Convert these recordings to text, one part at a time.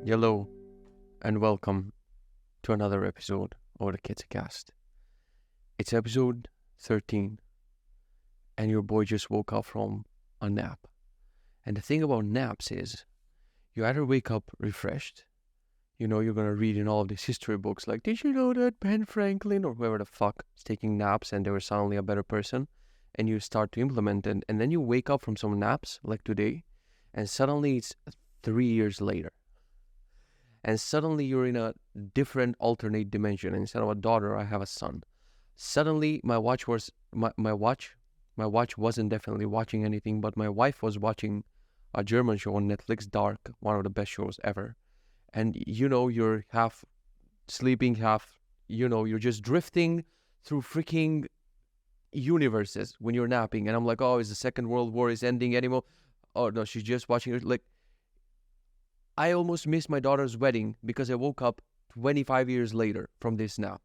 Hello and welcome to another episode of the Kitze. It's episode 13 and your boy just woke up from a nap. And the thing about naps is you either wake up refreshed, you're going to read in all of these history books like, did you know that Ben Franklin or whoever the fuck is taking naps and they were suddenly a better person? And you start to implement it and then you wake up from some naps like today and suddenly it's 3 years later. And suddenly you're in a different alternate dimension. Instead of a daughter, I have a son. Suddenly my watch wasn't definitely watching anything, but my wife was watching a German show on Netflix, Dark, one of the best shows ever. And you're half sleeping, you're just drifting through freaking universes when you're napping. And I'm like, oh, is the Second World War is ending anymore? Oh no, she's just watching it. Like, I almost missed my daughter's wedding because I woke up 25 years later from this nap.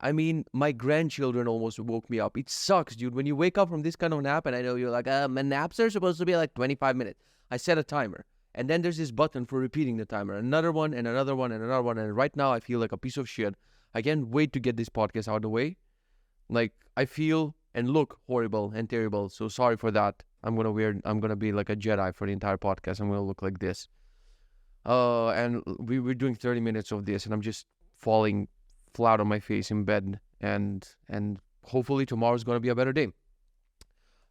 I mean, my grandchildren almost woke me up. It sucks, dude. When you wake up from this kind of nap, and I know you're like, my naps are supposed to be like 25 minutes. I set a timer. And then there's this button for repeating the timer. Another one, and another one, and another one. And right now, I feel like a piece of shit. I can't wait to get this podcast out of the way. Like, I feel and look horrible and terrible. So sorry for that. I'm gonna be like a Jedi for the entire podcast. I'm gonna look like this. And we're doing 30 minutes of this, and I'm just falling flat on my face in bed, and hopefully tomorrow's gonna be a better day.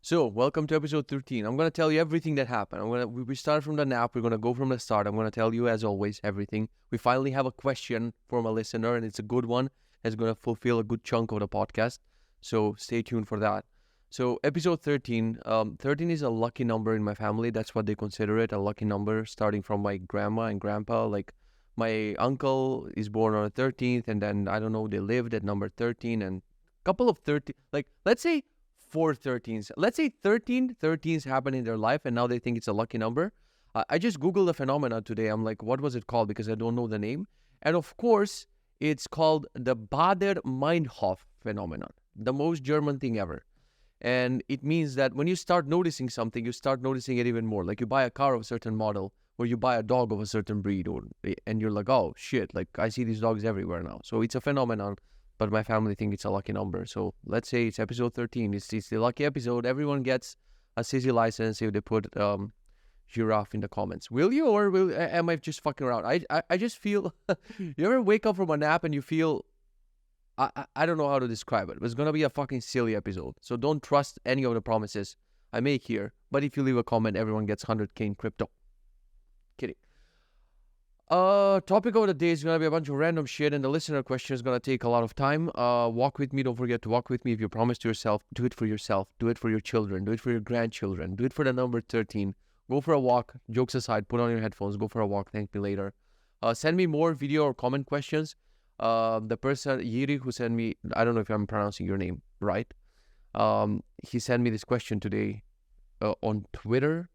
So, welcome to episode 13. I'm gonna tell you everything that happened. We start from the nap. We're gonna go from the start. I'm gonna tell you, as always, everything. We finally have a question from a listener, and it's a good one. It's gonna fulfill a good chunk of the podcast. So stay tuned for that. So episode 13, 13 is a lucky number in my family. That's what they consider it, a lucky number, starting from my grandma and grandpa. Like, my uncle is born on the 13th, and then, I don't know, they lived at number 13, and a couple of 13, like, let's say 4 13s. Let's say 13 13s happen in their life, and now they think it's a lucky number. I just Googled the phenomena today. I'm like, what was it called? Because I don't know the name. And of course, it's called the Bader-Meinhof phenomenon, the most German thing ever. And it means that when you start noticing something, you start noticing it even more. Like, you buy a car of a certain model, or you buy a dog of a certain breed, and you're like, oh shit, like, I see these dogs everywhere now. So it's a phenomenon, but my family think it's a lucky number. So let's say it's episode 13. It's the lucky episode. Everyone gets a sissy license if they put giraffe in the comments. Will you, or am I just fucking around? I just feel, you ever wake up from a nap and you feel, I don't know how to describe it, but it's going to be a fucking silly episode. So don't trust any of the promises I make here. But if you leave a comment, everyone gets 100k in crypto. Kidding. Topic of the day is going to be a bunch of random shit, and the listener question is going to take a lot of time. Walk with me. Don't forget to walk with me. If you promise to yourself, do it for yourself. Do it for your children. Do it for your grandchildren. Do it for the number 13. Go for a walk. Jokes aside, put on your headphones. Go for a walk. Thank me later. Send me more video or comment questions. The person, Yiri, who sent me, I don't know if I'm pronouncing your name right. He sent me this question today on Twitter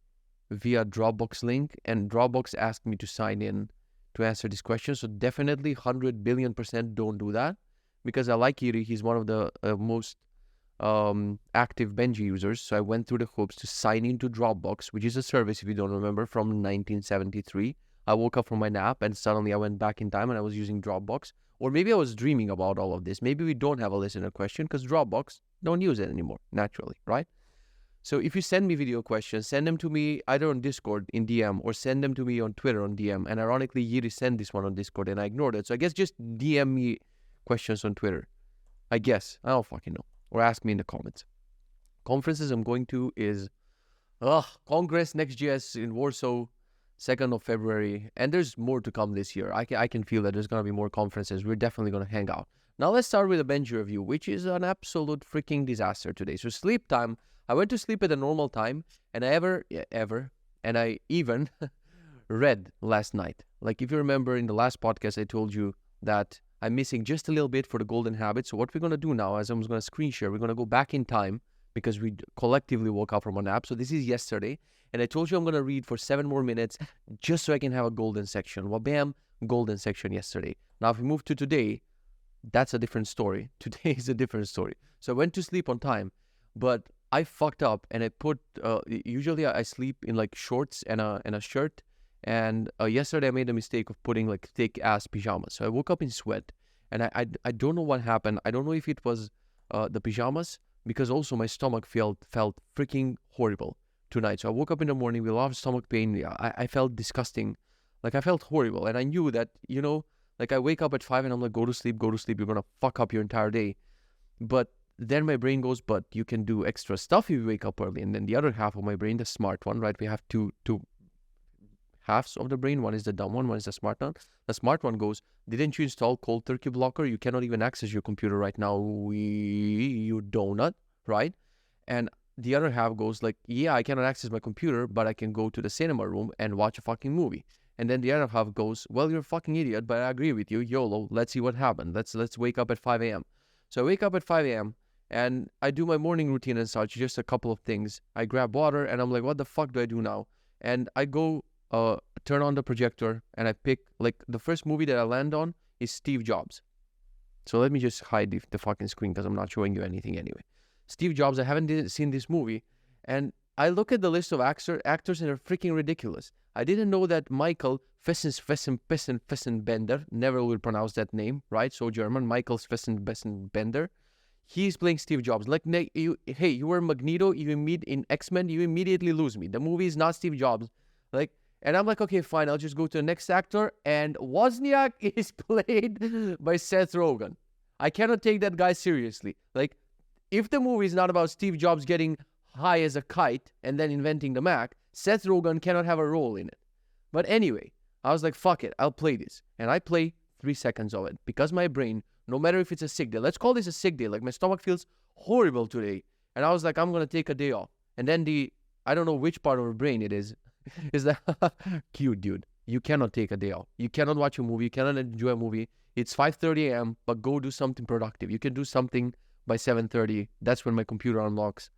via Dropbox link, and Dropbox asked me to sign in to answer this question. So definitely 100 billion% don't do that, because I like Yiri. He's one of the most active Benji users. So I went through the hoops to sign into Dropbox, which is a service, if you don't remember, from 1973. I woke up from my nap and suddenly I went back in time and I was using Dropbox. Or maybe I was dreaming about all of this. Maybe we don't have a listener question because Dropbox don't use it anymore, naturally, right? So if you send me video questions, send them to me either on Discord in DM or send them to me on Twitter on DM. And ironically, Yiri sent this one on Discord and I ignored it. So I guess just DM me questions on Twitter. I guess. I don't fucking know. Or ask me in the comments. Conferences I'm going to is Congress Next.js in Warsaw, 2nd of February, and there's more to come this year. I can feel that there's going to be more conferences. We're definitely going to hang out. Now let's start with a Benji review, which is an absolute freaking disaster today. So sleep time, I went to sleep at a normal time, and I even read last night. Like, if you remember in the last podcast, I told you that I'm missing just a little bit for the golden habit. So what we're going to do now, as I'm going to screen share, we're going to go back in time because we collectively woke up from a nap. So this is yesterday. And I told you I'm going to read for 7 more minutes just so I can have a golden section. Well, bam, golden section yesterday. Now, if we move to today, that's a different story. Today is a different story. So I went to sleep on time, but I fucked up and I put, usually I sleep in like shorts and a shirt And yesterday I made the mistake of putting like thick ass pajamas. So I woke up in sweat, and I don't know what happened. I don't know if it was the pajamas, because also my stomach felt freaking horrible tonight. So I woke up in the morning with a lot of stomach pain. Yeah, I felt disgusting. Like I felt horrible. And I knew that, like I wake up at 5 and I'm like, go to sleep, go to sleep. You're going to fuck up your entire day. But then my brain goes, but you can do extra stuff if you wake up early. And then the other half of my brain, the smart one, right? We have two halves of the brain. One is the dumb one is the smart one. The smart one goes, didn't you install cold turkey blocker? You cannot even access your computer right now, you donut, right? And the other half goes like, yeah, I cannot access my computer, but I can go to the cinema room and watch a fucking movie. And then the other half goes, well, you're a fucking idiot, but I agree with you. YOLO, let's see what happened. Let's wake up at 5 a.m. So I wake up at 5 a.m. and I do my morning routine and such, just a couple of things. I grab water and I'm like, what the fuck do I do now? And I go turn on the projector and I pick, like, the first movie that I land on is Steve Jobs. So let me just hide the fucking screen because I'm not showing you anything anyway. Steve Jobs, I haven't seen this movie, and I look at the list of actors and they're freaking ridiculous. I didn't know that Michael Fessenbender, never will pronounce that name, right? So German, Michael Fessenbender. He's playing Steve Jobs. Like, you were Magneto, you meet in X-Men, you immediately lose me. The movie is not Steve Jobs. Like, and I'm like, okay, fine, I'll just go to the next actor. And Wozniak is played by Seth Rogen. I cannot take that guy seriously. Like, if the movie is not about Steve Jobs getting high as a kite and then inventing the Mac, Seth Rogen cannot have a role in it. But anyway, I was like, fuck it, I'll play this. And I play 3 seconds of it because my brain, no matter if it's a sick day, let's call this a sick day, like my stomach feels horrible today. And I was like, I'm going to take a day off. And then I don't know which part of my brain it is that, cute dude, you cannot take a day off. You cannot watch a movie. You cannot enjoy a movie. It's 5:30 a.m., but go do something productive. You can do something by 7:30. That's when my computer unlocks.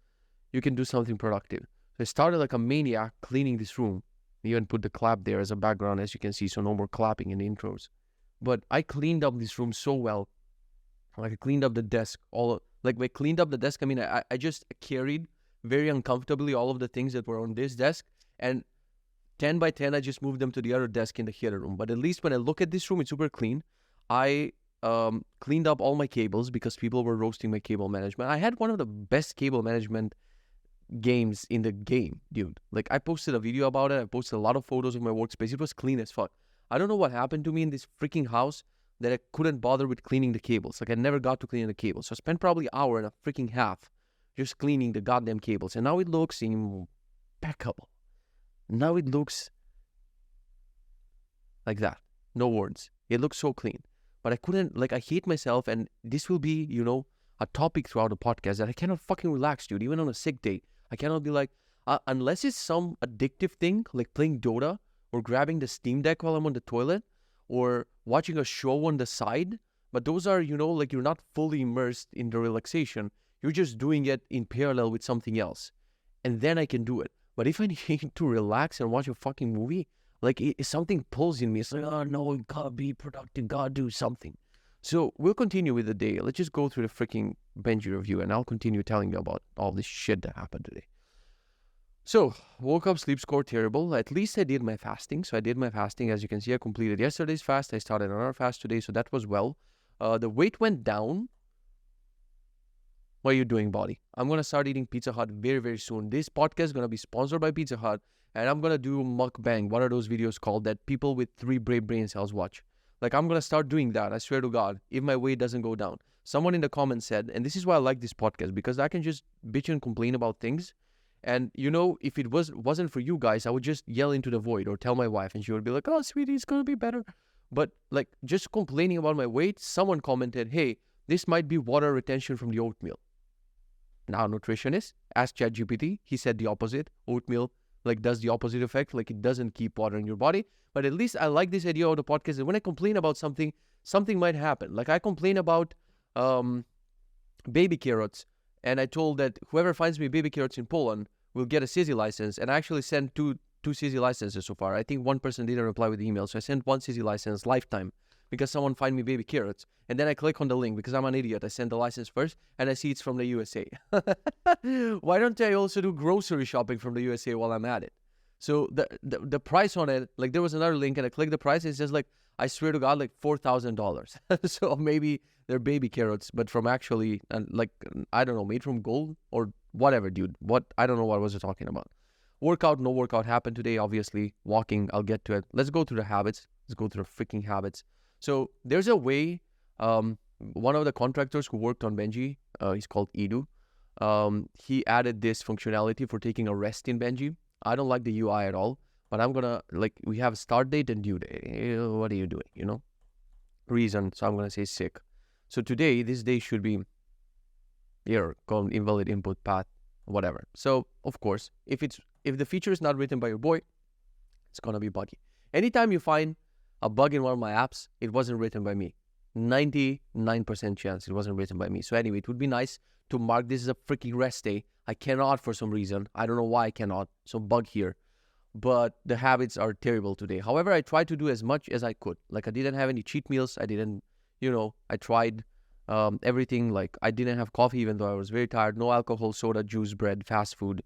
You can do something productive. So I started like a maniac cleaning this room. I even put the clap there as a background, as you can see, so no more clapping in the intros. But I cleaned up this room so well. Like I cleaned up the desk. By cleaned up the desk, I mean, I just carried very uncomfortably all of the things that were on this desk. And 10 by 10, I just moved them to the other desk in the heater room. But at least when I look at this room, it's super clean. I cleaned up all my cables because people were roasting my cable management. I had one of the best cable management games in the game, dude. Like, I posted a video about it. I posted a lot of photos of my workspace. It was clean as fuck. I don't know what happened to me in this freaking house that I couldn't bother with cleaning the cables. Like, I never got to clean the cables. So I spent probably an hour and a freaking half just cleaning the goddamn cables. And now it looks impeccable. Now it looks like that. No words. It looks so clean. But I couldn't, like, I hate myself, and this will be, a topic throughout the podcast that I cannot fucking relax, dude. Even on a sick day, I cannot be like, unless it's some addictive thing, like playing Dota, or grabbing the Steam Deck while I'm on the toilet, or watching a show on the side. But those are, like, you're not fully immersed in the relaxation. You're just doing it in parallel with something else. And then I can do it. But if I need to relax and watch a fucking movie, like, something pulls in me. It's like, oh no, gotta be productive, gotta do something. So we'll continue with the day. Let's just go through the freaking Benji review, and I'll continue telling you about all this shit that happened today. So, woke up, sleep score terrible. At least I did my fasting. So I did my fasting. As you can see, I completed yesterday's fast. I started another fast today, so that was well. The weight went down. What are you doing, body? I'm going to start eating Pizza Hut very, very soon. This podcast is going to be sponsored by Pizza Hut, and I'm going to do mukbang. What are those videos called that people with 3 brave brain cells watch? Like, I'm going to start doing that, I swear to God, if my weight doesn't go down. Someone in the comments said, and this is why I like this podcast, because I can just bitch and complain about things. And, if it wasn't for you guys, I would just yell into the void or tell my wife, and she would be like, oh, sweetie, it's going to be better. But, like, just complaining about my weight, someone commented, hey, this might be water retention from the oatmeal. Now, nutritionist, ask ChatGPT, he said the opposite. Oatmeal, like, does the opposite effect, like, it doesn't keep water in your body. But at least I like this idea of the podcast, that when I complain about something might happen. Like, I complain about baby carrots, and I told that whoever finds me baby carrots in Poland will get a CZ license, and I actually sent two CZ licenses so far. I think one person didn't reply with email, so I sent one CZ license lifetime because someone find me baby carrots, and then I click on the link because I'm an idiot. I send the license first, and I see it's from the USA. Why don't I also do grocery shopping from the USA while I'm at it? So the price on it, like there was another link and I clicked the price. It's just like, I swear to God, like $4,000. So maybe they're baby carrots, but from actually, like, I don't know, made from gold or whatever, dude. I don't know what was I talking about. Workout, no workout happened today, obviously. Walking, I'll get to it. Let's go through the habits. Let's go through the freaking habits. So there's a way, one of the contractors who worked on Benji, he's called Edu. He added this functionality for taking a rest in Benji. I don't like the UI at all, but I'm gonna, like, we have a start date and due date. What are you doing, Reason, so I'm gonna say sick. So today, this day should be here, called invalid input path, whatever. So, of course, if the feature is not written by your boy, it's gonna be buggy. Anytime you find a bug in one of my apps, it wasn't written by me. 99% chance it wasn't written by me. So anyway, it would be nice to mark this as a freaking rest day. I cannot for some reason. I don't know why I cannot. Some bug here. But the habits are terrible today. However, I tried to do as much as I could. Like, I didn't have any cheat meals. I didn't, I tried everything. Like, I didn't have coffee even though I was very tired. No alcohol, soda, juice, bread, fast food.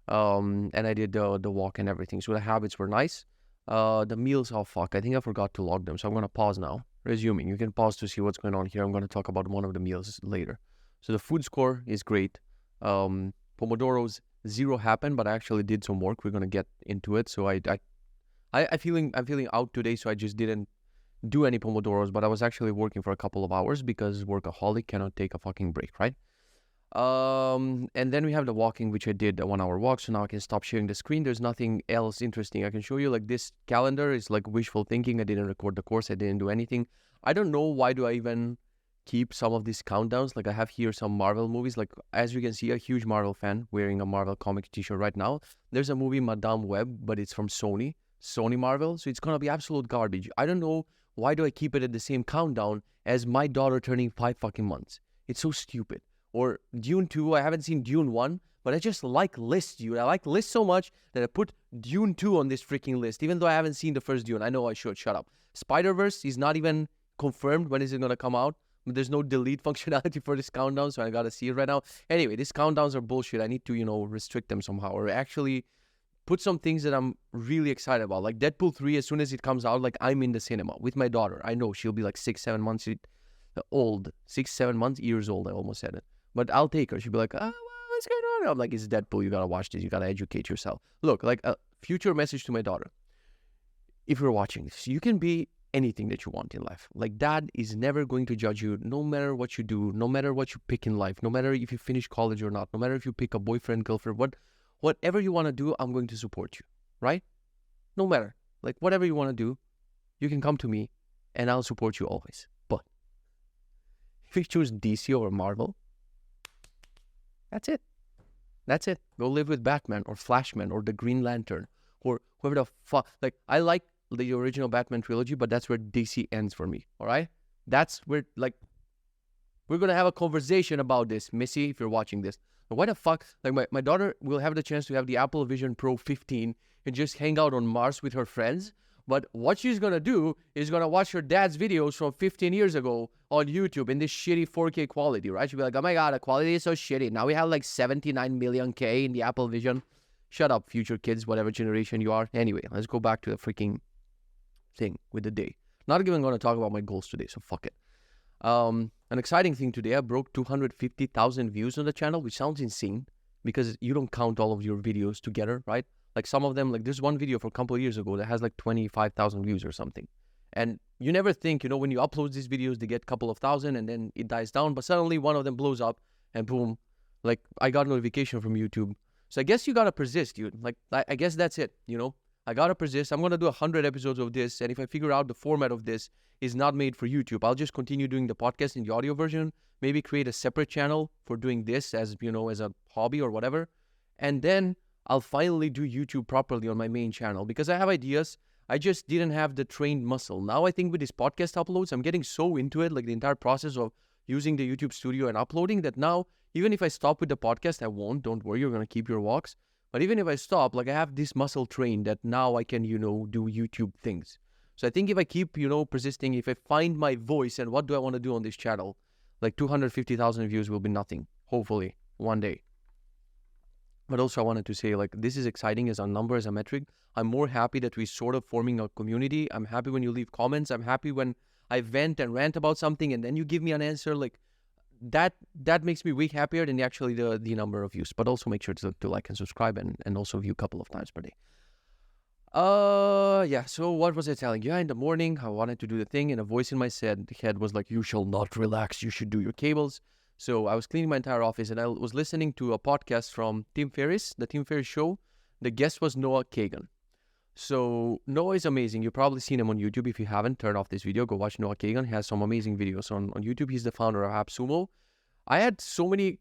And I did the walk and everything. So the habits were nice. The meals, oh fuck, I think I forgot to log them. So I'm going to pause now. Resuming. You can pause to see what's going on here. I'm going to talk about one of the meals later. So the food score is great. Pomodoro's 0 happened, but I actually did some work. We're going to get into it. So I'm feeling out today, so I just didn't do any Pomodoros, but I was actually working for a couple of hours because workaholic cannot take a fucking break, right? And then we have the walking, which I did a 1 hour walk. So now I can stop sharing the screen. There's nothing else interesting I can show you. Like, this calendar is like wishful thinking. I didn't record the course. I didn't do anything. I don't know why do I even keep some of these countdowns. Like, I have here some Marvel movies. Like, as you can see, a huge Marvel fan wearing a Marvel Comics t-shirt right now. There's a movie, Madame Web, but it's from Sony Marvel. So it's gonna be absolute garbage. I don't know why do I keep it at the same countdown as my daughter turning 5 fucking months. It's so stupid. Or Dune 2, I haven't seen Dune 1, but I just like lists, dude. I like lists so much that I put Dune 2 on this freaking list, even though I haven't seen the first Dune. I know I should. Shut up. Spider-Verse is not even confirmed when is it going to come out. But there's no delete functionality for this countdown, so I got to see it right now. Anyway, these countdowns are bullshit. I need to, restrict them somehow or actually put some things that I'm really excited about. Like Deadpool 3, as soon as it comes out, like, I'm in the cinema with my daughter. I know she'll be like 6-7 months old. 6-7 months, years old, I almost said it. But I'll take her. She'll be like, what's going on? I'm like, it's Deadpool. You got to watch this. You got to educate yourself. Look, like a future message to my daughter. If you're watching this, you can be anything that you want in life. Like, dad is never going to judge you, no matter what you do, no matter what you pick in life, no matter if you finish college or not, no matter if you pick a boyfriend, girlfriend, whatever you want to do, I'm going to support you, right? No matter. Like, whatever you want to do, you can come to me and I'll support you always. But if you choose DC or Marvel, that's it. That's it. Go live with Batman or Flashman or the Green Lantern or whoever the fuck. Like, I like the original Batman trilogy, but that's where DC ends for me. All right? That's where, like, we're going to have a conversation about this, Missy, if you're watching this. Why the fuck? Like, my daughter will have the chance to have the Apple Vision Pro 15 and just hang out on Mars with her friends. But what she's going to do is going to watch her dad's videos from 15 years ago on YouTube in this shitty 4K quality, right? She'll be like, oh my God, the quality is so shitty. Now we have like 79 million K in the Apple Vision. Shut up, future kids, whatever generation you are. Anyway, let's go back to the freaking thing with the day. Not even going to talk about my goals today, so fuck it. An exciting thing today, I broke 250,000 views on the channel, which sounds insane because you don't count all of your videos together, right? Like, some of them, like, there's one video from a couple of years ago that has like 25,000 views or something. And you never think, when you upload these videos, they get a couple of thousand and then it dies down. But suddenly one of them blows up and boom, like, I got a notification from YouTube. So I guess you got to persist, dude. Like, I guess that's it, I got to persist. I'm going to do 100 episodes of this. And if I figure out the format of this is not made for YouTube, I'll just continue doing the podcast in the audio version, maybe create a separate channel for doing this as, as a hobby or whatever. And then I'll finally do YouTube properly on my main channel because I have ideas. I just didn't have the trained muscle. Now I think with these podcast uploads, I'm getting so into it, like the entire process of using the YouTube studio and uploading, that now, even if I stop with the podcast, I won't. Don't worry, you're going to keep your walks. But even if I stop, like, I have this muscle trained that now I can, do YouTube things. So I think if I keep, persisting, if I find my voice and what do I want to do on this channel, like 250,000 views will be nothing. Hopefully, one day. But also I wanted to say, like, this is exciting as a number, as a metric. I'm more happy that we're sort of forming a community. I'm happy when you leave comments. I'm happy when I vent and rant about something and then you give me an answer. Like, that makes me way happier than actually the number of views. But also make sure to like and subscribe and also view a couple of times per day. Yeah, so what was I telling you? Yeah, in the morning, I wanted to do the thing, and a voice in my head was like, you shall not relax, you should do your cables. So I was cleaning my entire office, and I was listening to a podcast from Tim Ferriss, the Tim Ferriss show. The guest was Noah Kagan. So Noah is amazing. You've probably seen him on YouTube. If you haven't, turn off this video, go watch Noah Kagan. He has some amazing videos on YouTube. He's the founder of AppSumo. I had so many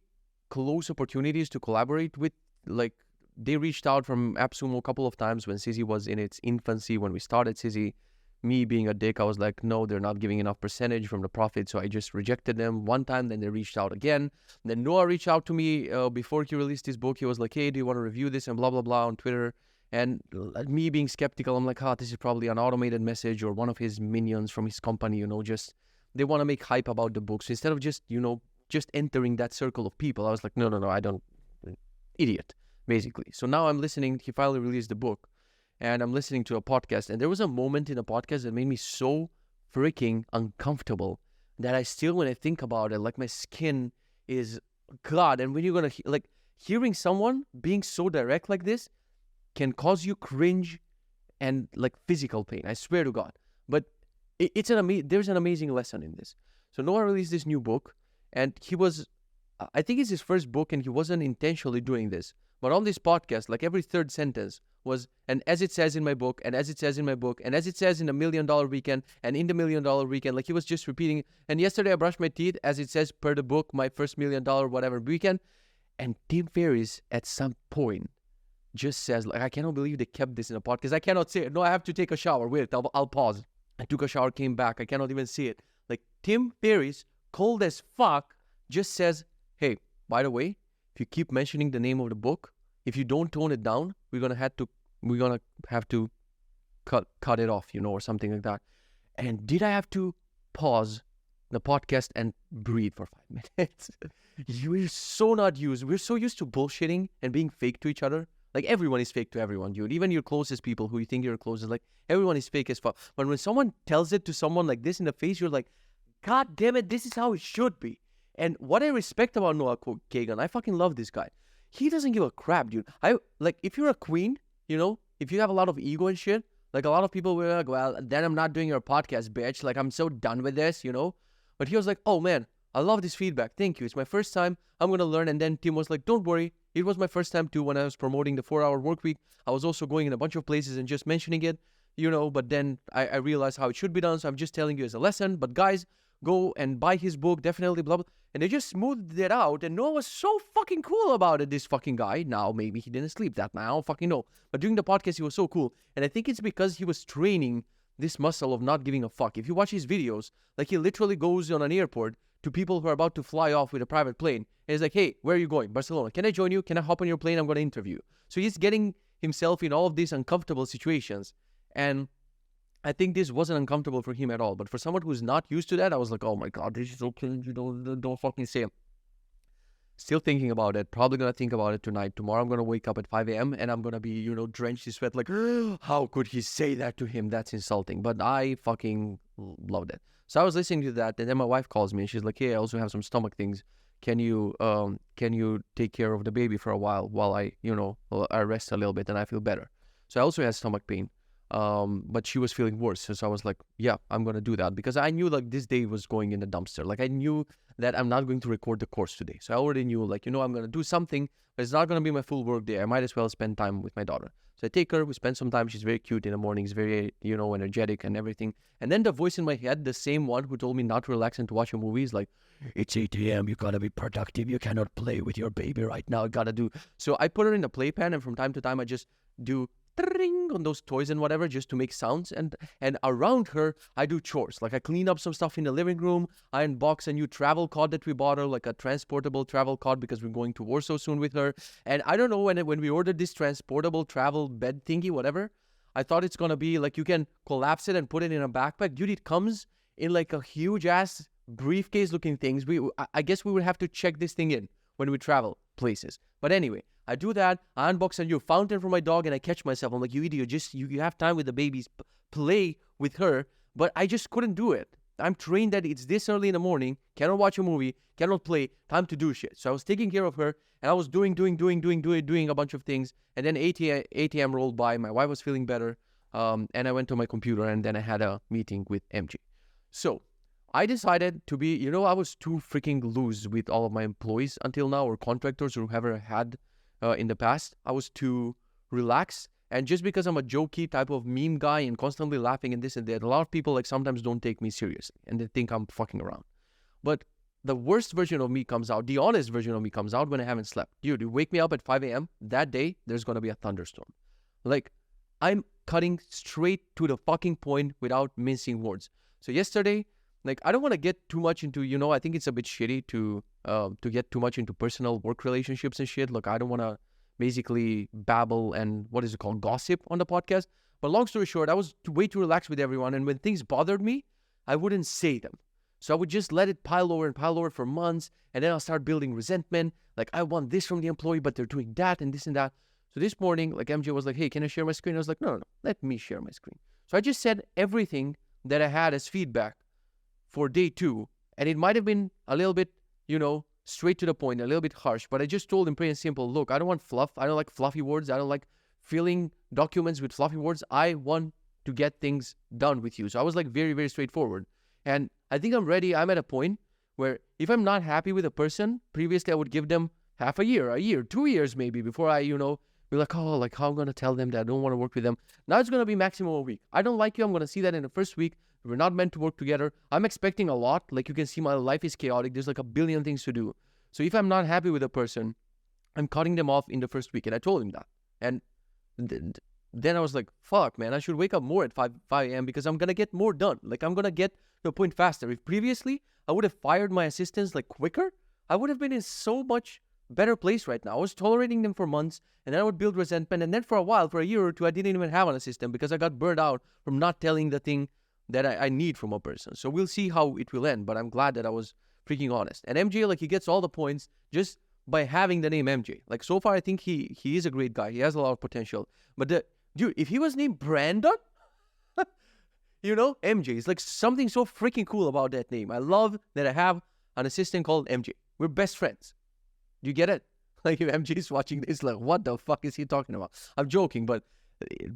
close opportunities to collaborate with, like, they reached out from AppSumo a couple of times when Sizzy was in its infancy, when we started Sizzy. Me being a dick, I was like, no, they're not giving enough percentage from the profit, so I just rejected them one time. Then they reached out again. Then Noah reached out to me before he released his book. He was like, hey, do you want to review this and blah, blah, blah on Twitter. And me being skeptical, I'm like, this is probably an automated message or one of his minions from his company, just they want to make hype about the book. So instead of just, just entering that circle of people, I was like, no, I don't, idiot. Basically. So now I'm listening. He finally released the book and I'm listening to a podcast. And there was a moment in a podcast that made me so freaking uncomfortable that I still, when I think about it, like my skin is, God. And when you're going to, hearing someone being so direct like this can cause you cringe and like physical pain. I swear to God. But there's an amazing lesson in this. So Noah released this new book and I think it's his first book and he wasn't intentionally doing this. But on this podcast, like every third sentence was, and as it says in my book, and as it says in my book, and as it says in the $1 Million Weekend, and in the $1 Million Weekend, like he was just repeating. And yesterday I brushed my teeth, as it says per the book, my first $1 million whatever weekend. And Tim Ferriss at some point just says, like, I cannot believe they kept this in a podcast. I cannot say it. No, I have to take a shower. Wait, I'll pause. I took a shower, came back. I cannot even see it. Like Tim Ferriss, cold as fuck, just says, hey, by the way, if you keep mentioning the name of the book, if you don't tone it down, we're gonna have to cut it off, or something like that. And did I have to pause the podcast and breathe for 5 minutes? We're so not used. We're so used to bullshitting and being fake to each other. Like everyone is fake to everyone, dude. Even your closest people who you think you're closest, like everyone is fake as fuck. But when someone tells it to someone like this in the face, you're like, God damn it, this is how it should be. And what I respect about Noah Kagan, I fucking love this guy. He doesn't give a crap, dude. If you're a queen, if you have a lot of ego and shit, like a lot of people were like, well, then I'm not doing your podcast, bitch. Like, I'm so done with this, But he was like, oh, man, I love this feedback. Thank you. It's my first time. I'm going to learn. And then Tim was like, don't worry. It was my first time, too, when I was promoting the 4-hour work week. I was also going in a bunch of places and just mentioning it, But then I realized how it should be done. So I'm just telling you as a lesson. But guys, go and buy his book, definitely, blah, blah. And they just smoothed it out. And Noah was so fucking cool about it, this fucking guy. Now, maybe he didn't sleep that night. I don't fucking know. But during the podcast, he was so cool. And I think it's because he was training this muscle of not giving a fuck. If you watch his videos, like he literally goes on an airport to people who are about to fly off with a private plane. And he's like, hey, where are you going? Barcelona. Can I join you? Can I hop on your plane? I'm going to interview you. So he's getting himself in all of these uncomfortable situations. And I think this wasn't uncomfortable for him at all. But for someone who's not used to that, I was like, oh my God, this is so cringe. Don't fucking say it. Still thinking about it. Probably going to think about it tonight. Tomorrow I'm going to wake up at 5 a.m. and I'm going to be, drenched in sweat. Like, how could he say that to him? That's insulting. But I fucking loved it. So I was listening to that. And then my wife calls me and she's like, hey, I also have some stomach things. Can you take care of the baby for a while I rest a little bit and I feel better. So I also had stomach pain. But she was feeling worse. So I was like, yeah, I'm going to do that because I knew like this day was going in the dumpster. Like I knew that I'm not going to record the course today. So I already knew like, I'm going to do something, but it's not going to be my full work day. I might as well spend time with my daughter. So I take her, we spend some time. She's very cute in the mornings, very, energetic and everything. And then the voice in my head, the same one who told me not to relax and to watch a movie is like, it's 8 a.m. You got to be productive. You cannot play with your baby right now. You got to do. So I put her in the playpen and from time to time, I just do on those toys and whatever just to make sounds and around her I do chores. Like I clean up some stuff in the living room. I unbox a new travel cot that we bought her, like a transportable travel cot because we're going to Warsaw soon with her. And I don't know when we ordered this transportable travel bed thingy, whatever, I thought it's gonna be like you can collapse it and put it in a backpack. Dude, it comes in like a huge ass briefcase looking things. I guess we would have to check this thing in when we travel places. But anyway, I do that. I unbox a new fountain for my dog, and I catch myself. I'm like, you idiot, just you have time with the babies, play with her. But I just couldn't do it. I'm trained that it's this early in the morning, cannot watch a movie, cannot play, time to do shit. So I was taking care of her, and I was doing a bunch of things. And then 8 a.m. rolled by. My wife was feeling better, and I went to my computer, and then I had a meeting with MJ. So I decided to be, I was too freaking loose with all of my employees until now, or contractors, or whoever I had in the past. I was too relaxed. And just because I'm a jokey type of meme guy and constantly laughing and this and that, a lot of people like sometimes don't take me seriously and they think I'm fucking around. But the worst version of me comes out, the honest version of me comes out when I haven't slept. Dude, you wake me up at 5 a.m. That day, there's going to be a thunderstorm. Like, I'm cutting straight to the fucking point without mincing words. So yesterday, like, I don't want to get too much into, I think it's a bit shitty to get too much into personal work relationships and shit. Look, I don't want to basically babble and gossip on the podcast. But long story short, I was way too relaxed with everyone. And when things bothered me, I wouldn't say them. So I would just let it pile over for months. And then I'll start building resentment. Like, I want this from the employee, but they're doing that and this and that. So this morning, like, MJ was like, hey, can I share my screen? I was like, no, let me share my screen. So I just said everything that I had as feedback for day 2. And it might have been a little bit, straight to the point, a little bit harsh, but I just told him plain and simple, look, I don't want fluff. I don't like fluffy words. I don't like filling documents with fluffy words. I want to get things done with you. So I was like very, very straightforward. And I think I'm ready. I'm at a point where if I'm not happy with a person, previously I would give them half a year, 2 years maybe before I, be like, oh, like how I'm going to tell them that I don't want to work with them. Now it's going to be maximum a week. I don't like you. I'm going to see that in the first week. We're not meant to work together. I'm expecting a lot. Like you can see, my life is chaotic. There's like a billion things to do. So if I'm not happy with a person, I'm cutting them off in the first week. And I told him that. And then I was like, fuck, man, I should wake up more at 5 a.m. because I'm going to get more done. Like I'm going to get to the point faster. If previously I would have fired my assistants like quicker, I would have been in so much better place right now. I was tolerating them for months, and then I would build resentment. And then for a while, for a year or two, I didn't even have an assistant because I got burned out from not telling the thing that I need from a person. So we'll see how it will end, but I'm glad that I was freaking honest. And MJ, like, he gets all the points just by having the name MJ. Like, so far, I think he is a great guy. He has a lot of potential. But dude, if he was named Brandon, MJ, it's like something so freaking cool about that name. I love that I have an assistant called MJ. We're best friends. Do you get it? Like, if MJ is watching this, like, what the fuck is he talking about? I'm joking, but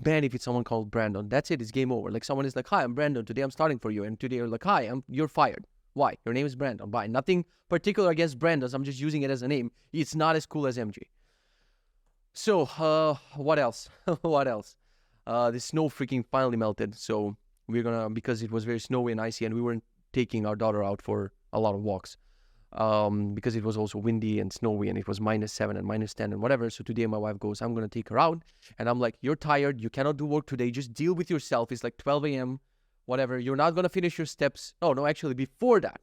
man, if it's someone called Brandon, that's it. It's game over. Like, someone is like, hi, I'm Brandon. Today I'm starting for you. And today you're like, hi, you're fired. Why? Your name is Brandon. Bye. Nothing particular against Brandons. I'm just using it as a name. It's not as cool as MJ. So, what else? What else? The snow freaking finally melted. So because it was very snowy and icy, and we weren't taking our daughter out for a lot of walks. Because it was also windy and snowy, and it was -7 and -10 and whatever. So today my wife goes, I'm going to take her out. And I'm like, you're tired. You cannot do work today. Just deal with yourself. It's like 12 a.m., whatever. You're not going to finish your steps. Oh, no, actually, before that.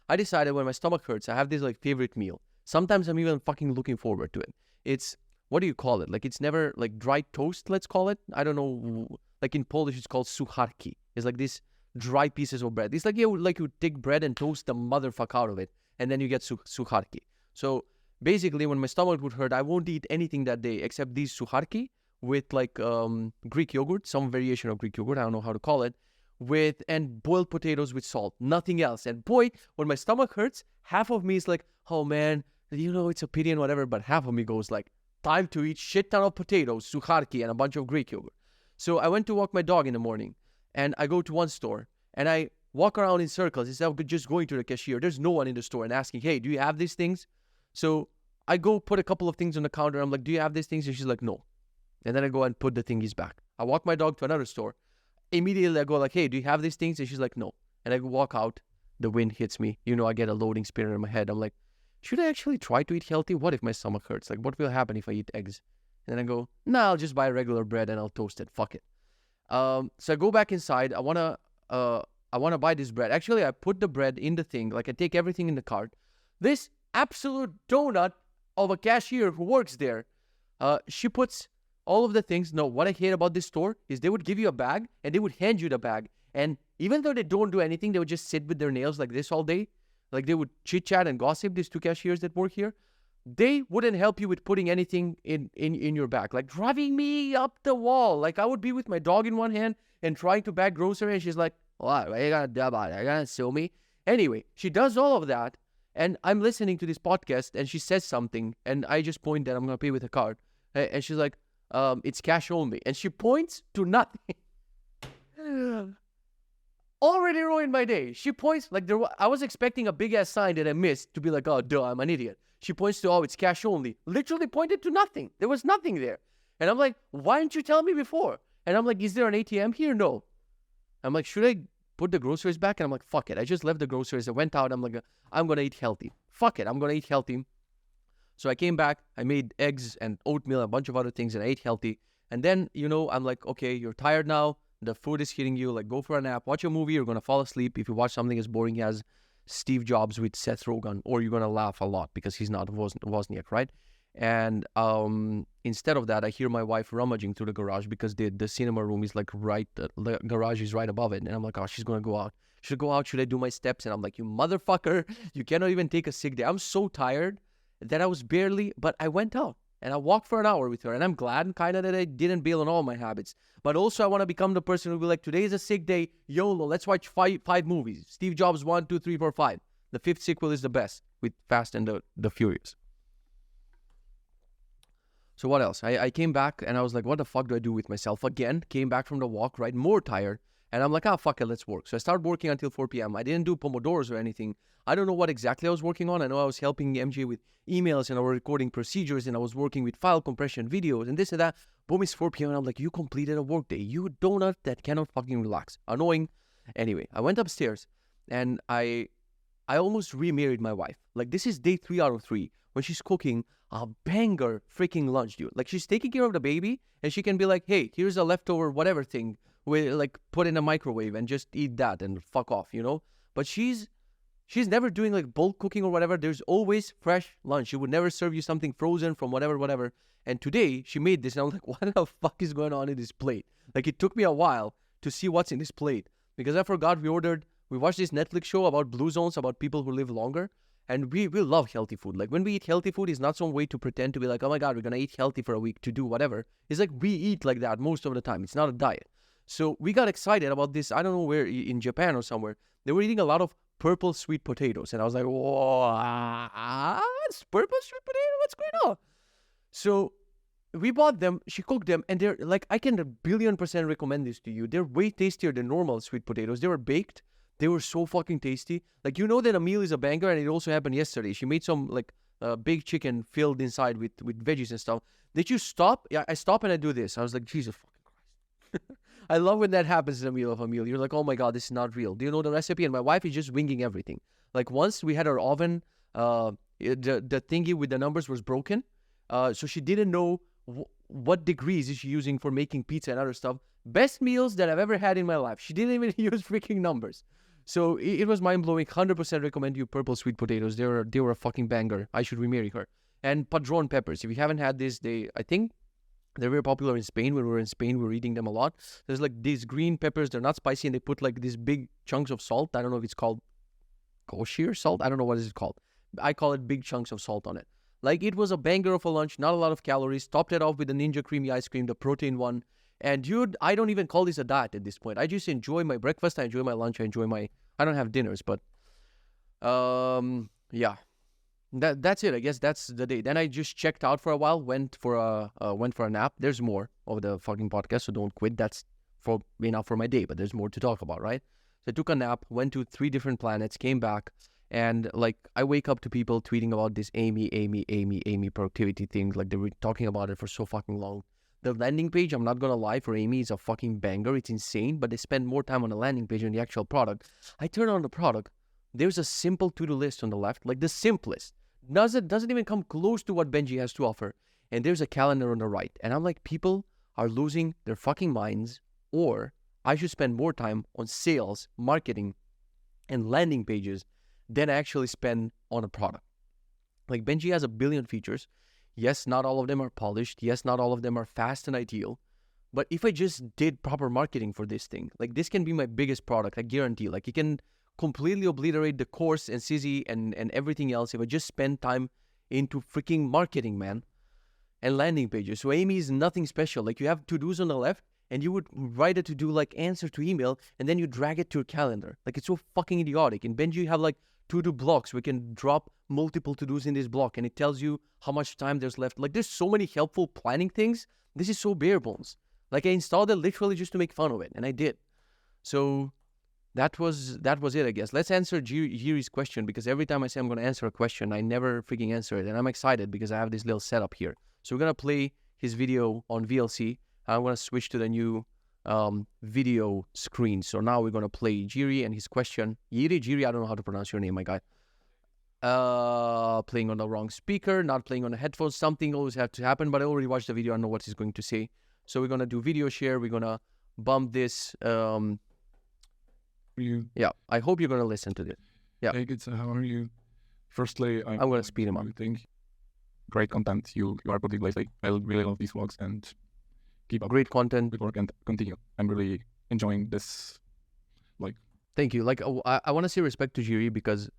I decided when my stomach hurts, I have this like favorite meal. Sometimes I'm even fucking looking forward to it. It's, what do you call it? Like, it's never like dry toast, let's call it. I don't know. Like in Polish, it's called sucharki. It's like this dry pieces of bread. It's like you take bread and toast the motherfuck out of it, and then you get sucharki. So basically, when my stomach would hurt, I won't eat anything that day except these sucharki with like Greek yogurt, some variation of Greek yogurt, I don't know how to call it, and boiled potatoes with salt, nothing else. And boy, when my stomach hurts, half of me is like, oh man, it's a pity and whatever, but half of me goes like, time to eat shit ton of potatoes, sucharki, and a bunch of Greek yogurt. So I went to walk my dog in the morning, and I go to one store, and I walk around in circles instead of just going to the cashier. There's no one in the store and asking, hey, do you have these things? So I go put a couple of things on the counter. I'm like, do you have these things? And she's like, no. And then I go and put the thingies back. I walk my dog to another store. Immediately I go like, hey, do you have these things? And she's like, no. And I walk out. The wind hits me. I get a loading spinner in my head. I'm like, should I actually try to eat healthy? What if my stomach hurts? Like, what will happen if I eat eggs? And then I go, nah, I'll just buy regular bread and I'll toast it. Fuck it. So I go back inside. I wanna buy this bread. Actually, I put the bread in the thing. Like, I take everything in the cart. This absolute donut of a cashier who works there, she puts all of the things. No, what I hate about this store is they would give you a bag and they would hand you the bag. And even though they don't do anything, they would just sit with their nails like this all day. Like, they would chit chat and gossip, these two cashiers that work here. they wouldn't help you with putting anything in your bag. Like driving me up the wall. Like I would be with my dog in one hand and trying to bag grocery, and she's like, what are you gonna do about it? Are you gonna sue me? Anyway, she does all of that, and I'm listening to this podcast, and she says something, and I just point that I'm gonna pay with a card. And she's like, it's cash only. And she points to nothing. Already ruined my day. She points, like I was expecting a big ass sign that I missed to be like, oh, duh, I'm an idiot. She points to, oh, it's cash only. Literally pointed to nothing. There was nothing there. And I'm like, why didn't you tell me before? And I'm like, is there an ATM here? No. I'm like, should I put the groceries back? And I'm like, fuck it. I just left the groceries. I went out. I'm like, I'm going to eat healthy. Fuck it. I'm going to eat healthy. So I came back. I made eggs and oatmeal, a bunch of other things, and I ate healthy. And then, I'm like, okay, you're tired now. The food is hitting you. Like, go for a nap. Watch a movie. You're going to fall asleep. If you watch something as boring as Steve Jobs with Seth Rogen, or you're going to laugh a lot because he's not Wozniak, right? And instead of that, I hear my wife rummaging through the garage because the cinema room is like right, the garage is right above it. And I'm like, oh, she's going to go out. Should I go out? Should I do my steps? And I'm like, you motherfucker, you cannot even take a sick day. I'm so tired that I was but I went out and I walked for an hour with her. And I'm glad kind of that I didn't bail on all my habits. But also I want to become the person who will be like, today is a sick day. YOLO, let's watch five movies. Steve Jobs 1, 2, 3, 4, 5. The 5th sequel is the best with Fast and the Furious. So what else? I came back and I was like, what the fuck do I do with myself? Again, came back from the walk, right? More tired. And I'm like, fuck it, let's work. So I started working until 4 p.m. I didn't do Pomodoros or anything. I don't know what exactly I was working on. I know I was helping MJ with emails and I was recording procedures and I was working with file compression videos and this and that. Boom, it's 4 p.m. and I'm like, you completed a work day. You donut that cannot fucking relax. Annoying. Anyway, I went upstairs and I almost remarried my wife. Like, this is day 3 out of 3 when she's cooking a banger freaking lunch, dude. Like, she's taking care of the baby and she can be like, hey, here's a leftover whatever thing. We like put in a microwave and just eat that and fuck off, But she's never doing like bulk cooking or whatever. There's always fresh lunch. She would never serve you something frozen from whatever. And today she made this and I'm like, what the fuck is going on in this plate? Like, it took me a while to see what's in this plate because I forgot we watched this Netflix show about blue zones, about people who live longer. And we love healthy food. Like, when we eat healthy food, it's not some way to pretend to be like, oh my God, we're going to eat healthy for a week to do whatever. It's like we eat like that most of the time. It's not a diet. So we got excited about this. I don't know where, in Japan or somewhere. They were eating a lot of purple sweet potatoes. And I was like, whoa, it's purple sweet potato? What's going on? So we bought them. She cooked them. And they're like, I can 1,000,000,000% recommend this to you. They're way tastier than normal sweet potatoes. They were baked. They were so fucking tasty. Like, that a meal is a banger. And it also happened yesterday. She made some like big chicken filled inside with veggies and stuff. Did you stop? Yeah, I stop and I do this. I was like, Jesus fucking Christ. I love when that happens in a meal of a meal. You're like, oh my God, this is not real. Do you know the recipe? And my wife is just winging everything. Like, once we had our oven, the thingy with the numbers was broken. So she didn't know what degrees is she using for making pizza and other stuff. Best meals that I've ever had in my life. She didn't even use freaking numbers. So it was mind-blowing. 100% recommend you purple sweet potatoes. They were a fucking banger. I should remarry her. And padron peppers. If you haven't had this, I think they're very popular in Spain. When we were in Spain, we were eating them a lot. There's like these green peppers. They're not spicy, and they put like these big chunks of salt. I don't know if it's called kosher salt. I don't know what is it called. I call it big chunks of salt on it. Like, it was a banger of a lunch. Not a lot of calories. Topped it off with the Ninja Creamy ice cream, the protein one. And dude, I don't even call this a diet at this point. I just enjoy my breakfast. I enjoy my lunch. I don't have dinners, but yeah. That's it. I guess that's the day. Then I just checked out for a while, went for a nap. There's more of the fucking podcast, so don't quit. That's enough for my day, but there's more to talk about, right? So I took a nap, went to 3 different planets, came back, and like, I wake up to people tweeting about this Amy productivity thing. Like, they were talking about it for so fucking long. The landing page, I'm not gonna lie, for Amy is a fucking banger. It's insane, but they spend more time on the landing page than the actual product. I turn on the product. There's a simple to-do list on the left, like the simplest. Doesn't even come close to what Benji has to offer. And there's a calendar on the right. And I'm like, people are losing their fucking minds, or I should spend more time on sales, marketing, and landing pages than I actually spend on a product. Like, Benji has 1 billion features. Yes, not all of them are polished. Yes, not all of them are fast and ideal. But if I just did proper marketing for this thing, like, this can be my biggest product, I guarantee. Like, it can completely obliterate the course and CZ and everything else if I just spend time into freaking marketing, man, and landing pages. So Amy is nothing special. Like, you have to-dos on the left, and you would write a to-do like answer to email, and then you drag it to your calendar. Like, it's so fucking idiotic. In Benji, you have like to-do blocks. We can drop multiple to-dos in this block, and it tells you how much time there's left. Like, there's so many helpful planning things. This is so bare bones. Like, I installed it literally just to make fun of it, and I did. So that was it, I guess. Let's answer Jiri's question, because every time I say I'm going to answer a question, I never freaking answer it. And I'm excited because I have this little setup here. So we're going to play his video on VLC. I'm going to switch to the new video screen. So now we're going to play Jiri and his question. Jiri, I don't know how to pronounce your name, my guy. Playing on the wrong speaker, not playing on the headphones. Something always have to happen, but I already watched the video. I know what he's going to say. So we're going to do video share. We're going to bump this. Yeah, I hope you're going to listen to this. Yeah. Hey, Kitze, how are you? Firstly, I'm going to speed him up. Great content you are putting lately. I really love these vlogs and keep up. Great content. Good work and continue. I'm really enjoying this. Thank you. Like, I want to say respect to Jiri, because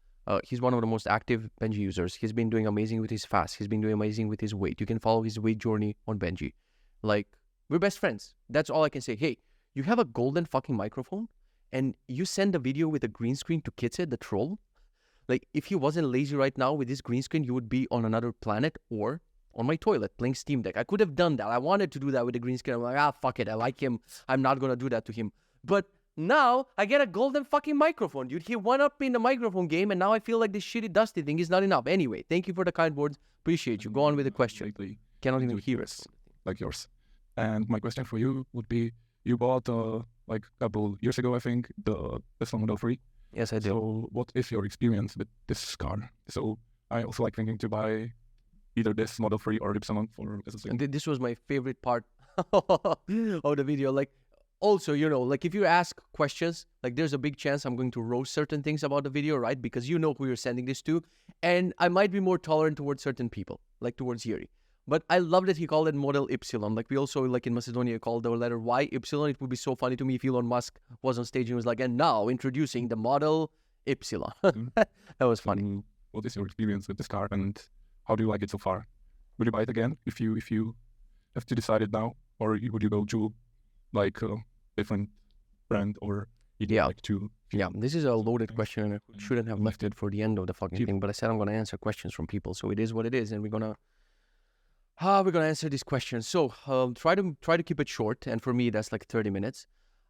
he's one of the most active Benji users. He's been doing amazing with his fast. He's been doing amazing with his weight. You can follow his weight journey on Benji. Like, we're best friends. That's all I can say. Hey, you have a golden fucking microphone, and you send a video with a green screen to Kitze, the troll. Like, if he wasn't lazy right now with this green screen, you would be on another planet or on my toilet playing Steam Deck. I could have done that. I wanted to do that with the green screen. I'm like, fuck it. I like him. I'm not going to do that to him. But now I get a golden fucking microphone, dude. He one-upped me in the microphone game, and now I feel like this shitty dusty thing is not enough. Anyway, thank you for the kind words. Appreciate you. Go on with the question. Cannot even hear us. Like yours. And my question for you would be, you bought like a couple years ago, I think, the Tesla Model 3. Yes, I did. So what is your experience with this car? So I also like thinking to buy either this Model 3 or Ypsilon for SSD. And this was my favorite part of the video. Like, also, you know, like, if you ask questions, like, there's a big chance I'm going to roast certain things about the video, right? Because you know who you're sending this to. And I might be more tolerant towards certain people, like towards Jiri. But I love that he called it Model Ypsilon. Like, we also, like in Macedonia, called the letter Y Ypsilon. It would be so funny to me if Elon Musk was on stage and was like, and now introducing the Model Ypsilon. That was funny. What is your experience with this car, and how do you like it so far? Would you buy it again if you have to decide it now, or would you go to like a different brand, or like to? Yeah, this is a loaded question, and I shouldn't have left it for the end of the fucking thing. But I said I'm going to answer questions from people, so it is what it is, and we're gonna answer these questions. So try to keep it short, and for me that's like 30 minutes.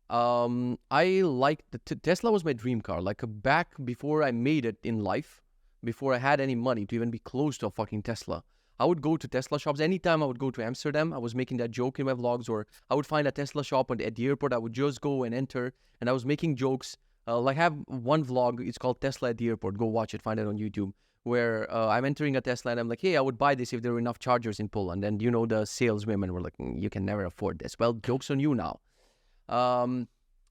I like Tesla was my dream car. Like, back before I made it in life, before I had any money to even be close to a fucking Tesla, I would go to Tesla shops. Anytime I would go to Amsterdam, I was making that joke in my vlogs, or I would find a Tesla shop at the airport. I would just go and enter, and I was making jokes. Like, I have one vlog, it's called Tesla at the Airport. Go watch it, find it on YouTube, where I'm entering a Tesla, and I'm like, hey, I would buy this if there were enough chargers in Poland. And, you know, the saleswomen were like, you can never afford this. Well, joke's on you now.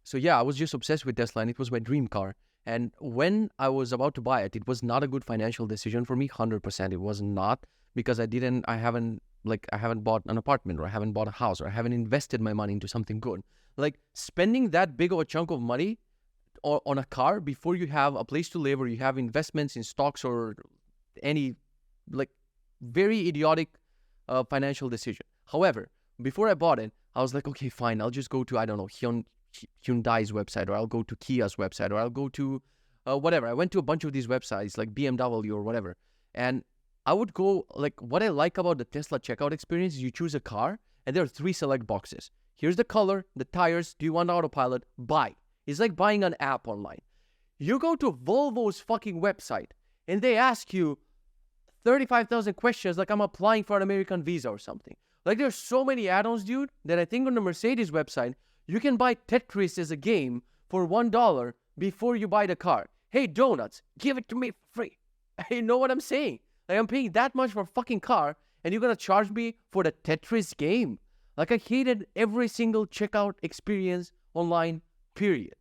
So yeah, I was just obsessed with Tesla, and it was my dream car. And when I was about to buy it, it was not a good financial decision for me. 100%. It was not, because I haven't bought an apartment, or I haven't bought a house, or I haven't invested my money into something good. Like, spending that big of a chunk of money on a car before you have a place to live, or you have investments in stocks or any, like, very idiotic financial decision. However, before I bought it, I was like, okay, fine, I'll just go to, I don't know, Hyundai's website, or I'll go to Kia's website, or I'll go to whatever. I went to a bunch of these websites like BMW or whatever, and I would go, like, what I like about the Tesla checkout experience is you choose a car, and there are 3 select boxes. Here's the color, the tires, do you want autopilot? Buy. It's like buying an app online. You go to Volvo's fucking website, and they ask you 35,000 questions like I'm applying for an American visa or something. Like, there's so many add-ons, dude, that I think on the Mercedes website, you can buy Tetris as a game for $1 before you buy the car. Hey, donuts, give it to me for free. You know what I'm saying? Like, I'm paying that much for a fucking car, and you're going to charge me for the Tetris game. Like, I hated every single checkout experience online, period.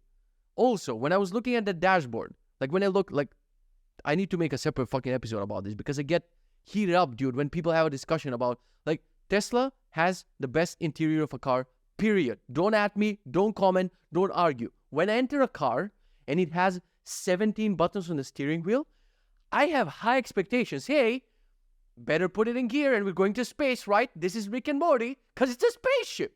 Also, when I was looking at the dashboard, like, when I look, like, I need to make a separate fucking episode about this, because I get heated up, dude, when people have a discussion about, like, Tesla has the best interior of a car, period. Don't at me, don't comment, don't argue. When I enter a car and it has 17 buttons on the steering wheel, I have high expectations. Hey, better put it in gear and we're going to space, right? This is Rick and Morty, because it's a spaceship.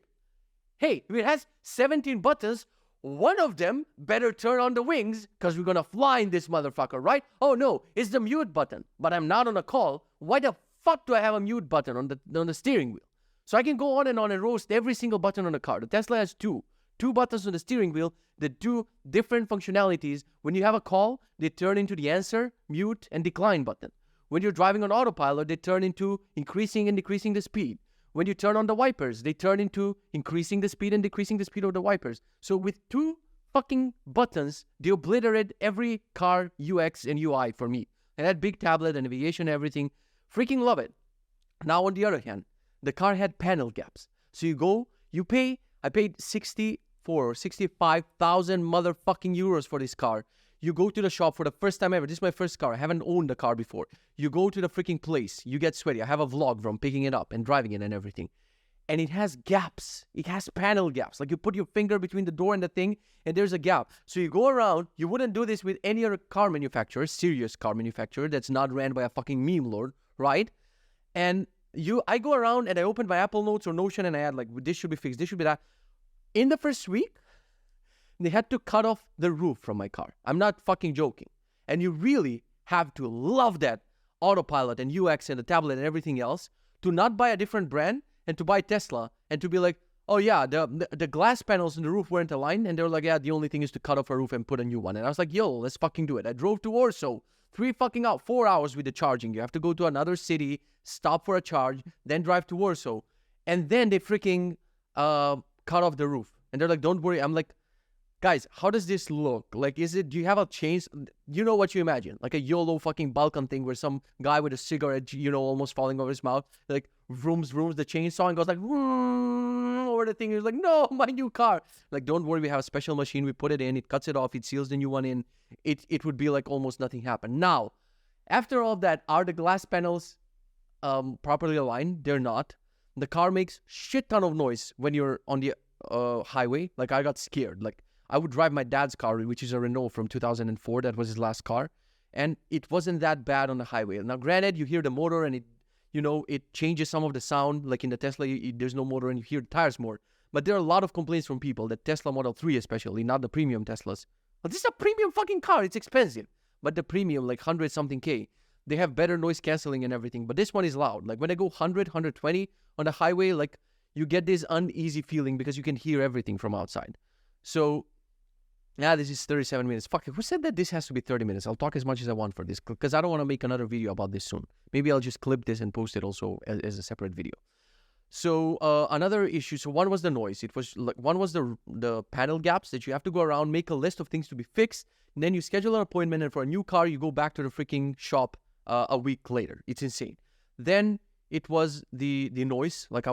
Hey, if it has 17 buttons, one of them better turn on the wings, because we're going to fly in this motherfucker, right? Oh no, it's the mute button, but I'm not on a call. Why the fuck do I have a mute button on the steering wheel? So I can go on and roast every single button on the car. The Tesla has two buttons on the steering wheel that do different functionalities. When you have a call, they turn into the answer, mute, and decline button. When you're driving on autopilot, they turn into increasing and decreasing the speed. When you turn on the wipers, they turn into increasing the speed and decreasing the speed of the wipers. So with 2 fucking buttons, they obliterate every car UX and UI for me. And that big tablet and navigation and everything, freaking love it. Now on the other hand, the car had panel gaps. So I paid 64 or 65,000 motherfucking euros for this car. You go to the shop for the first time ever. This is my first car. I haven't owned a car before. You go to the freaking place. You get sweaty. I have a vlog from picking it up and driving it and everything. And it has gaps. It has panel gaps. Like you put your finger between the door and the thing, and there's a gap. So you go around. You wouldn't do this with any other car manufacturer, serious car manufacturer that's not ran by a fucking meme lord, right? And I go around and I open my Apple Notes or Notion and I add like, this should be fixed. This should be that. In the first week, they had to cut off the roof from my car. I'm not fucking joking. And you really have to love that autopilot and UX and the tablet and everything else to not buy a different brand and to buy Tesla and to be like, oh yeah, the glass panels in the roof weren't aligned. And they were like, yeah, the only thing is to cut off a roof and put a new one. And I was like, yo, let's fucking do it. I drove to Warsaw, 4 hours with the charging. You have to go to another city, stop for a charge, then drive to Warsaw. And then they freaking cut off the roof. And they're like, don't worry. I'm like, guys, how does this look? Like, do you have a chain? You know what you imagine? Like a YOLO fucking Balkan thing where some guy with a cigarette, almost falling over his mouth, like, vrooms the chainsaw and goes like, over the thing. He's like, no, my new car. Like, don't worry, we have a special machine. We put it in, it cuts it off, it seals the new one in. It would be like almost nothing happened. Now, after all that, are the glass panels properly aligned? They're not. The car makes shit ton of noise when you're on the highway. Like, I got scared. Like, I would drive my dad's car, which is a Renault from 2004. That was his last car. And it wasn't that bad on the highway. Now, granted, you hear the motor and it changes some of the sound. Like in the Tesla, there's no motor and you hear the tires more. But there are a lot of complaints from people, that Tesla Model 3 especially, not the premium Teslas. But this is a premium fucking car. It's expensive. But the premium, like 100 something K, they have better noise canceling and everything. But this one is loud. Like when I go 100, 120 on the highway, like you get this uneasy feeling because you can hear everything from outside. So, yeah, this is 37 minutes. Fuck it. Who said that this has to be 30 minutes? I'll talk as much as I want for this because I don't want to make another video about this soon. Maybe I'll just clip this and post it also as a separate video. So another issue. So one was the noise. It was like one was the panel gaps that you have to go around, make a list of things to be fixed. And then you schedule an appointment, and for a new car, you go back to the freaking shop a week later. It's insane. Then it was the noise. Like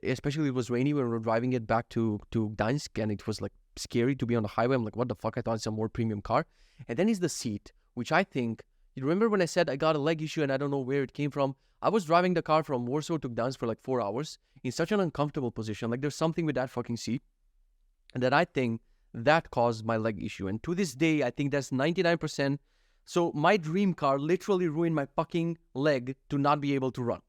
especially it was rainy when we were driving it back to Gdańsk, and it was like scary to be on the highway. I'm like, what the fuck? I thought it's a more premium car. And then is the seat, which I think, you remember when I said I got a leg issue and I don't know where it came from? I was driving the car from Warsaw to Gdańsk for like 4 hours in such an uncomfortable position. Like there's something with that fucking seat. And that I think that caused my leg issue. And to this day, I think that's 99%. So my dream car literally ruined my fucking leg to not be able to run.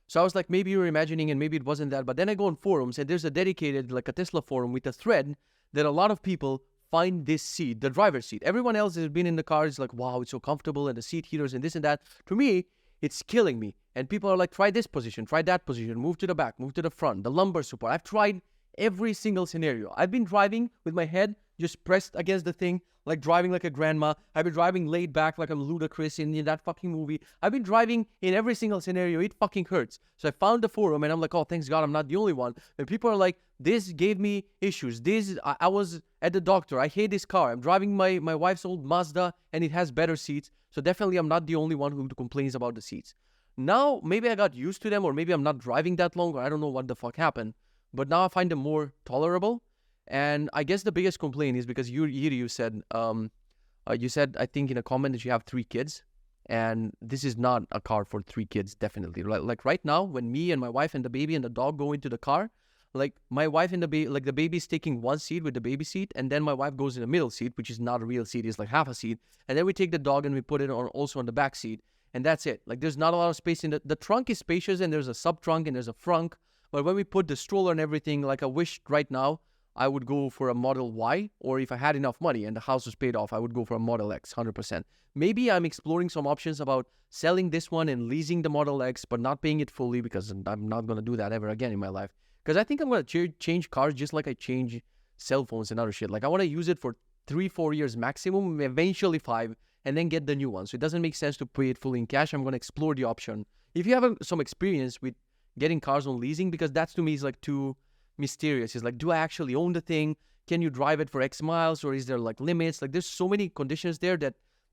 So I was like, maybe you're imagining and maybe it wasn't that. But then I go on forums and there's a dedicated, like a Tesla forum with a thread that a lot of people find this seat, the driver's seat. Everyone else has been in the car is like, wow, it's so comfortable and the seat heaters and this and that. To me, it's killing me. And people are like, try this position, try that position, move to the back, move to the front, the lumbar support. I've tried every single scenario. I've been driving with my head just pressed against the thing, like driving like a grandma. I've been driving laid back like I'm ludicrous in that fucking movie. I've been driving in every single scenario. It fucking hurts. So I found the forum and I'm like, oh, thanks God, I'm not the only one. And people are like, this gave me issues. I was at the doctor. I hate this car. I'm driving my wife's old Mazda and it has better seats. So definitely I'm not the only one who complains about the seats. Now, maybe I got used to them or maybe I'm not driving that long or I don't know what the fuck happened. But now I find them more tolerable. And I guess the biggest complaint is because you said, I think in a comment that you have 3 kids. And this is not a car for 3 kids, definitely. Like right now, when me and my wife and the baby and the dog go into the car, like my wife and the baby's taking one seat with the baby seat, and then my wife goes in the middle seat, which is not a real seat, it's like half a seat. And then we take the dog and we put it on also on the back seat. and that's it. Like there's not a lot of space in the trunk is spacious, and there's a sub trunk and there's a frunk. But when we put the stroller and everything, like I wish right now I would go for a Model Y, or if I had enough money and the house was paid off, I would go for a Model X, 100%. Maybe I'm exploring some options about selling this one and leasing the Model X, but not paying it fully, because I'm not going to do that ever again in my life. Because I think I'm going to change cars just like I change cell phones and other shit. Like I want to use it for 3-4 years maximum, eventually 5, and then get the new one. So it doesn't make sense to pay it fully in cash. I'm going to explore the option. If you have some experience with getting cars on leasing, because that's to me is like too mysterious. It's like, do I actually own the thing? Can you drive it for X miles, or is there like limits? Like there's so many conditions there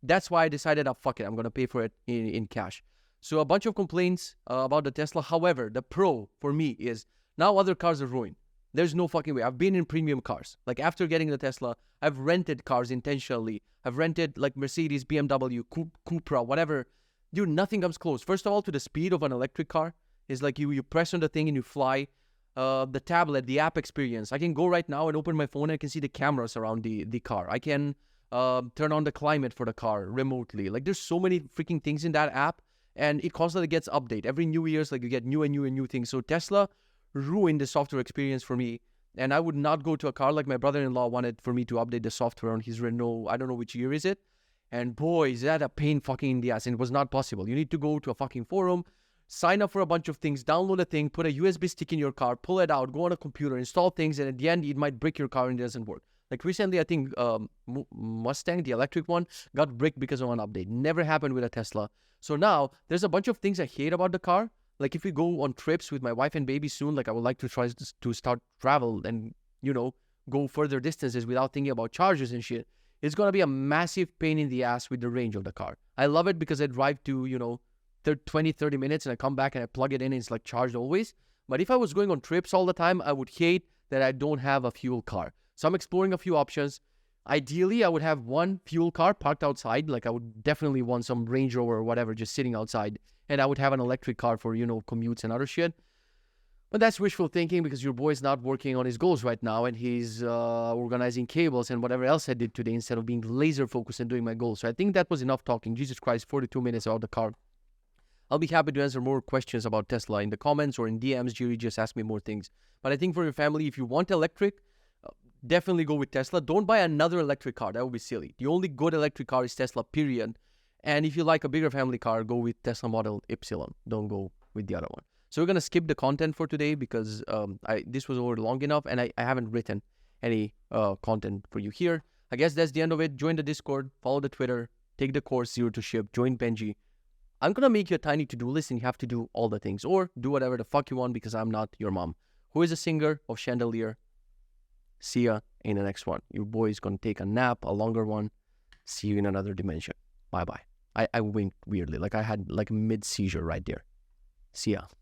that's why I decided, oh, fuck it, I'm going to pay for it in cash. So a bunch of complaints about the Tesla. However, the pro for me is now other cars are ruined. There's no fucking way. I've been in premium cars. Like after getting the Tesla, I've rented cars intentionally. I've rented like Mercedes, BMW, Cupra, whatever. Dude, nothing comes close. First of all, to the speed of an electric car. Is like you press on the thing and you fly. The tablet, the app experience. I can go right now and open my phone and I can see the cameras around the car. I can turn on the climate for the car remotely. Like there's so many freaking things in that app, and it constantly gets updated. Every new year's like you get new and new and new things. So Tesla ruined the software experience for me, and I would not go to a car. Like my brother-in-law wanted for me to update the software on his Renault. I don't know which year is it. And boy, is that a pain fucking in the ass. And it was not possible. You need to go to a fucking forum, sign up for a bunch of things, download a thing, put a USB stick in your car, pull it out, go on a computer, install things, and at the end, it might brick your car and it doesn't work. Like recently, I think Mustang, the electric one, got bricked because of an update. Never happened with a Tesla. So now, there's a bunch of things I hate about the car. Like if we go on trips with my wife and baby soon, like I would like to try to start travel and, go further distances without thinking about charges and shit. It's going to be a massive pain in the ass with the range of the car. I love it because I drive to, 20, 30 minutes and I come back and I plug it in and it's like charged always. But if I was going on trips all the time, I would hate that I don't have a fuel car. So I'm exploring a few options. Ideally, I would have one fuel car parked outside. Like I would definitely want some Range Rover or whatever just sitting outside. And I would have an electric car for, commutes and other shit. But that's wishful thinking because your boy's not working on his goals right now and he's organizing cables and whatever else I did today instead of being laser focused and doing my goals. So I think that was enough talking. Jesus Christ, 42 minutes about the car. I'll be happy to answer more questions about Tesla in the comments or in DMs. Jiri, just ask me more things. But I think for your family, if you want electric, definitely go with Tesla. Don't buy another electric car. That would be silly. The only good electric car is Tesla, period. And if you like a bigger family car, go with Tesla Model Y. Don't go with the other one. So we're going to skip the content for today because this was over long enough and I haven't written any content for you here. I guess that's the end of it. Join the Discord, follow the Twitter, take the course Zero to Ship, join Benji. I'm going to make you a tiny to-do list and you have to do all the things or do whatever the fuck you want because I'm not your mom. Who is a singer of Chandelier? See ya in the next one. Your boy is going to take a nap, a longer one. See you in another dimension. Bye-bye. I winked weirdly. Like I had like a mid-seizure right there. See ya.